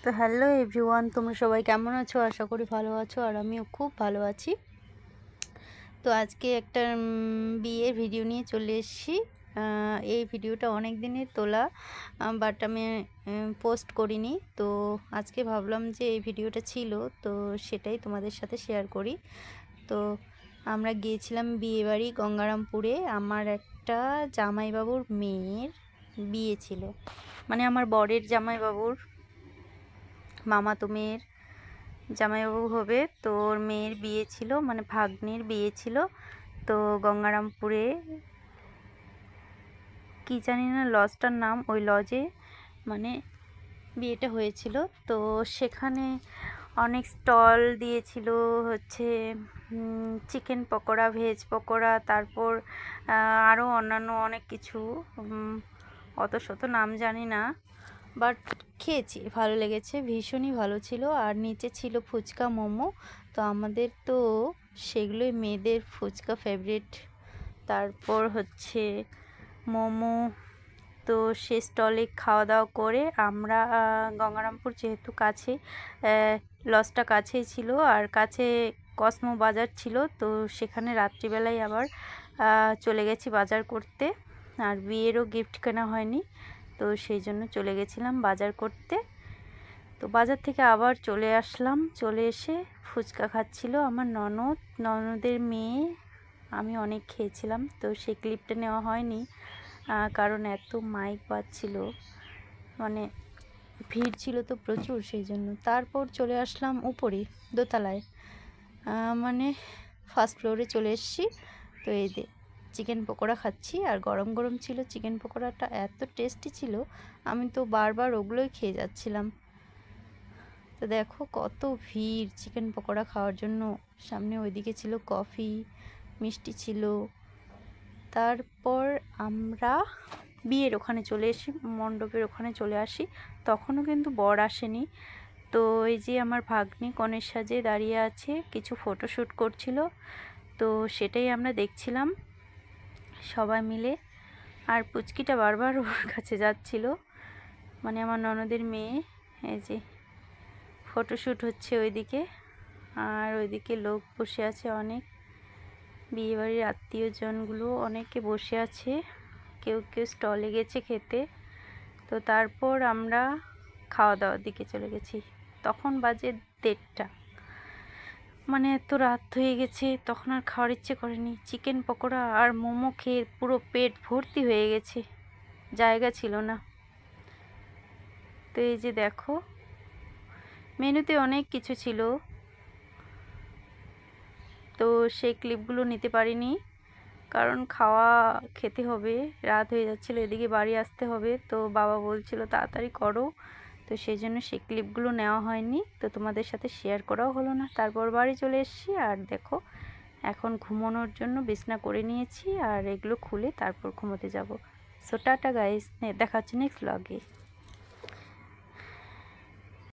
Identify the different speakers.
Speaker 1: তো hello everyone, তোমরা সবাই কেমন আছো? আশা করি ভালো আছো, আর আমিও খুব ভালো আছি। তো আজকে একটা বিয়ের ভিডিও নিয়ে চলে এসেছি। এই ভিডিওটা অনেক দিনের তোলা, বাট আমি পোস্ট করিনি। তো আজকে ভাবলাম যে এই ভিডিওটা ছিল, তো সেটাই তোমাদের সাথে শেয়ার করি। তো আমরা গিয়েছিলাম বিয়েবাড়ি গঙ্গারামপুরে। আমার একটা জামাইবাবুর মেয়ের বিয়ে ছিল, মানে আমার বরের জামাইবাবুর মামাতো মেয়ের জামাইবাবু হবে, তো ওর মেয়ের বিয়ে ছিল, মানে ভাগ্নির বিয়ে ছিল। তো গঙ্গারামপুরে কি জানি না লজটার নাম, ওই লজে মানে বিয়েটা হয়েছিল। তো সেখানে অনেক স্টল দিয়েছিল, হচ্ছে চিকেন পকোড়া, ভেজ পকোড়া, তারপর আরও অন্যান্য অনেক কিছু, অত শত নাম জানি না, বাট খেয়েছি, ভালো লেগেছে, ভীষণই ভালো ছিল। আর নিচে ছিল ফুচকা, মোমো। তো আমাদের তো সেগুলোই, মেয়েদের ফুচকা ফেভারিট, তারপর হচ্ছে মোমো। তো সে স্টলে খাওয়া দাওয়া করে আমরা গঙ্গারামপুর যেহেতু কাছে, লজটা কাছেই ছিল, আর কাছে কসমো বাজার ছিল, তো সেখানে রাত্রিবেলায় আবার চলে গেছি বাজার করতে। আর বিয়েরও গিফট কেনা হয়নি, তো সেই জন্য চলে গেছিলাম বাজার করতে। তো বাজার থেকে আবার চলে আসলাম, চলে এসে ফুচকা খাচ্ছিল আমার ননদের মেয়ে। আমি অনেক খেয়েছিলাম, তো সেই ক্লিপটা নেওয়া হয়নি, কারণ এত মাইক বাজছিল, মানে ভিড় ছিল তো প্রচুর, সেই জন্য। তারপর চলে আসলাম উপরে দোতলায়, মানে ফার্স্ট ফ্লোরে চলে এসেছি। তো এই চিকেন পকোড়া খাচ্ছি, আর গরম গরম ছিল চিকেন পকোড়াটা, এত টেস্টি ছিল, আমি তো বারবার ওগুলোই খেয়ে যাচ্ছিলাম। তো দেখো কত ভিড় চিকেন পকোড়া খাওয়ার জন্য। সামনে ওইদিকে ছিল কফি, মিষ্টি ছিল। তারপর আমরা বিয়ের ওখানে চলে এসি, মণ্ডপের ওখানে চলে আসি। তখনও কিন্তু বর আসেনি। তো এই যে আমার ভাগ্নি কনের সাজে দাঁড়িয়ে আছে, কিছু ফটোশ্যুট করছিল, তো সেটাই আমরা দেখছিলাম সবাই মিলে। আর পুচকিটা বারবার ওর কাছে যাচ্ছিল, মানে আমার ননদের মেয়ে। এই যে ফটোশ্যুট হচ্ছে ওইদিকে, আর ওইদিকে লোক বসে আছে অনেক, বিয়েবাড়ির আত্মীয়জনগুলো অনেকে বসে আছে, কেউ কেউ স্টলে গেছে খেতে। তো তারপর আমরা খাওয়া দাওয়ার দিকে চলে গেছি। তখন বাজে 1:30, মানে এত রাত হয়ে গেছে, তখন আর খাওয়ার ইচ্ছে করেনি। চিকেন পকোড়া আর মোমো খেয়ে পুরো পেট ভর্তি হয়ে গেছে, জায়গা ছিল না। তো এই যে দেখো মেনুতে অনেক কিছু ছিল, তো সেই ক্লিপগুলো নিতে পারিনি, কারণ খেতে হবে, রাত হয়ে যাচ্ছিলো, এদিকে বাড়ি আসতে হবে। তো বাবা বলছিল তাড়াতাড়ি করো, তো সেই জন্য সেই ক্লিপগুলো নেওয়া হয়নি, তো তোমাদের সাথে শেয়ার করাও হলো না। তারপর বাড়ি চলে এসেছি, আর দেখো এখন ঘুমানোর জন্য বিছনা করে নিয়েছি, আর এগুলো খুলে তারপর ঘুমোতে যাব। সো টাটা গাইস, দেখা হচ্ছে নেক্সট ব্লগে।